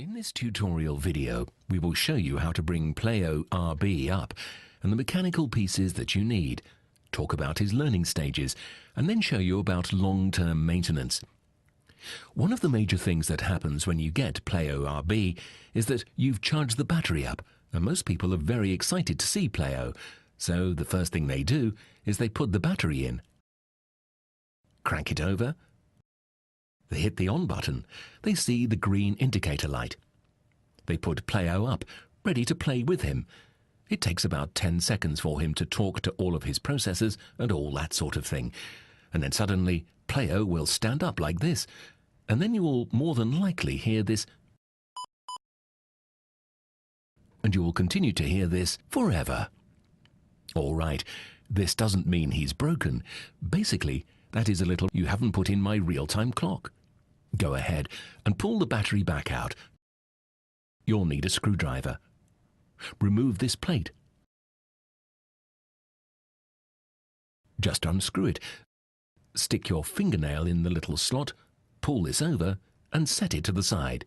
In this tutorial video, we will show you how to bring Pleo RB up and the mechanical pieces that you need, talk about his learning stages, and then show you about long-term maintenance. One of the major things that happens when you get Pleo RB is that you've charged the battery up, and most people are very excited to see Pleo, so the first thing they do is they put the battery in, crank it over. They hit the on button. They see the green indicator light. They put Pleo up, ready to play with him. It takes about 10 seconds for him to talk to all of his processors and all that sort of thing. And then suddenly, Pleo will stand up like this. And then you will more than likely hear this. And you will continue to hear this forever. All right, this doesn't mean he's broken. Basically, that is a little you haven't put in my real-time clock. Go ahead and pull the battery back out. You'll need a screwdriver. Remove this plate. Just unscrew it. Stick your fingernail in the little slot, pull this over, and set it to the side.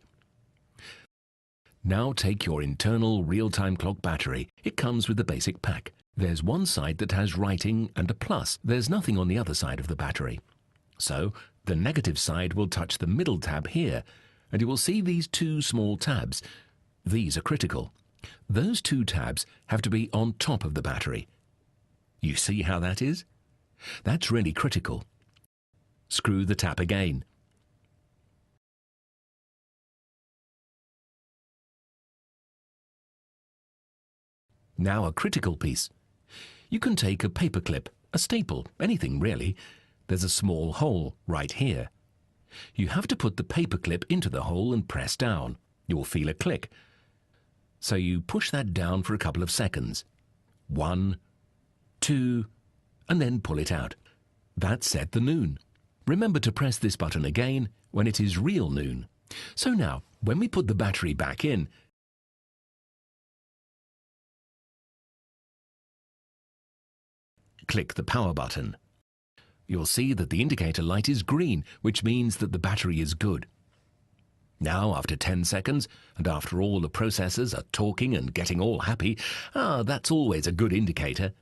Now take your internal real-time clock battery. It comes with the basic pack. There's one side that has writing and a plus. There's nothing on the other side of the battery. So, the negative side will touch the middle tab here, and you will see these two small tabs. These are critical. Those two tabs have to be on top of the battery. You see how that is? That's really critical. Screw the tab again. Now a critical piece. You can take a paper clip, a staple, anything really. There's a small hole right here. You have to put the paper clip into the hole and press down. You will feel a click. So you push that down for a couple of seconds. 1, 2, and then pull it out. That set the noon. Remember to press this button again when it is real noon. So now, when we put the battery back in, click the power button. You'll see that the indicator light is green, which means that the battery is good. Now, after 10 seconds, and after all the processors are talking and getting all happy, that's always a good indicator,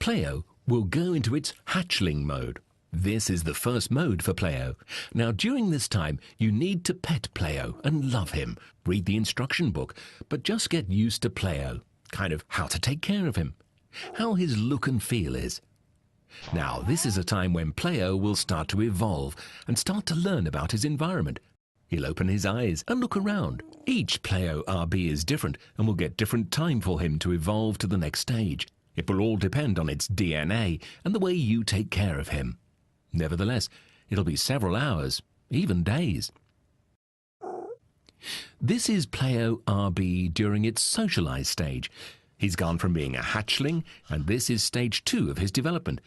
Pleo will go into its hatchling mode. This is the first mode for Pleo. Now, during this time, you need to pet Pleo and love him. Read the instruction book, but just get used to Pleo, kind of how to take care of him, how his look and feel is. Now, this is a time when Pleo will start to evolve and start to learn about his environment. He'll open his eyes and look around. Each Pleo RB is different and will get different time for him to evolve to the next stage. It will all depend on its DNA and the way you take care of him. Nevertheless, it'll be several hours, even days. This is Pleo RB during its socialized stage. He's gone from being a hatchling, and this is stage 2 of his development.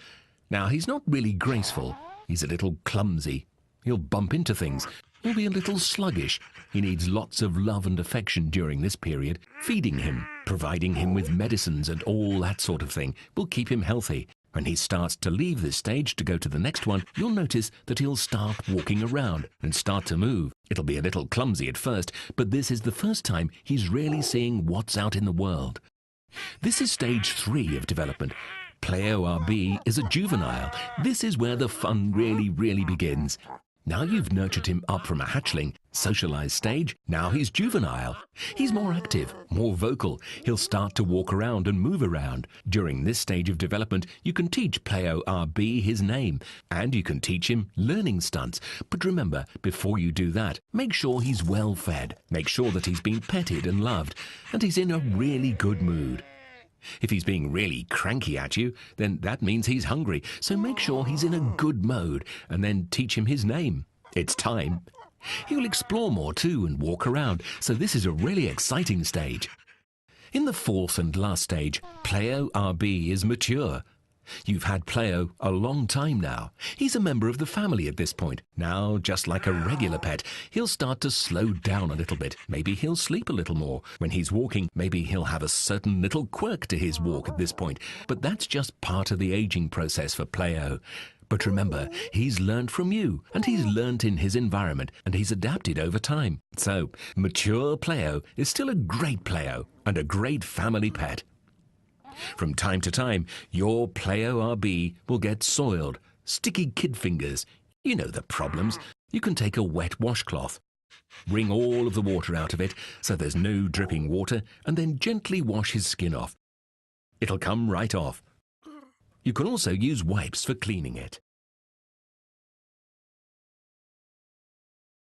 Now, he's not really graceful. He's a little clumsy. He'll bump into things. He'll be a little sluggish. He needs lots of love and affection during this period. Feeding him, providing him with medicines and all that sort of thing will keep him healthy. When he starts to leave this stage to go to the next one, you'll notice that he'll start walking around and start to move. It'll be a little clumsy at first, but this is the first time he's really seeing what's out in the world. This is stage 3 of development. Pleo RB is a juvenile. This is where the fun really begins. Now you've nurtured him up from a hatchling, socialized stage, now he's juvenile. He's more active, more vocal. He'll start to walk around and move around. During this stage of development, you can teach Pleo RB his name, and you can teach him learning stunts. But remember, before you do that, make sure he's well fed. Make sure that he's been petted and loved, and he's in a really good mood. If he's being really cranky at you, then that means he's hungry. So make sure he's in a good mode and then teach him his name. It's time. He'll explore more too and walk around. So this is a really exciting stage. In the 4th and last stage, Pleo RB is mature. You've had Pleo a long time now. He's a member of the family at this point. Now, just like a regular pet, he'll start to slow down a little bit. Maybe he'll sleep a little more. When he's walking, maybe he'll have a certain little quirk to his walk at this point. But that's just part of the aging process for Pleo. But remember, he's learned from you, and he's learnt in his environment, and he's adapted over time. So, mature Pleo is still a great Pleo and a great family pet. From time to time, your Pleo RB will get soiled, sticky kid fingers. You know the problems. You can take a wet washcloth, wring all of the water out of it so there's no dripping water, and then gently wash his skin off. It'll come right off. You can also use wipes for cleaning it.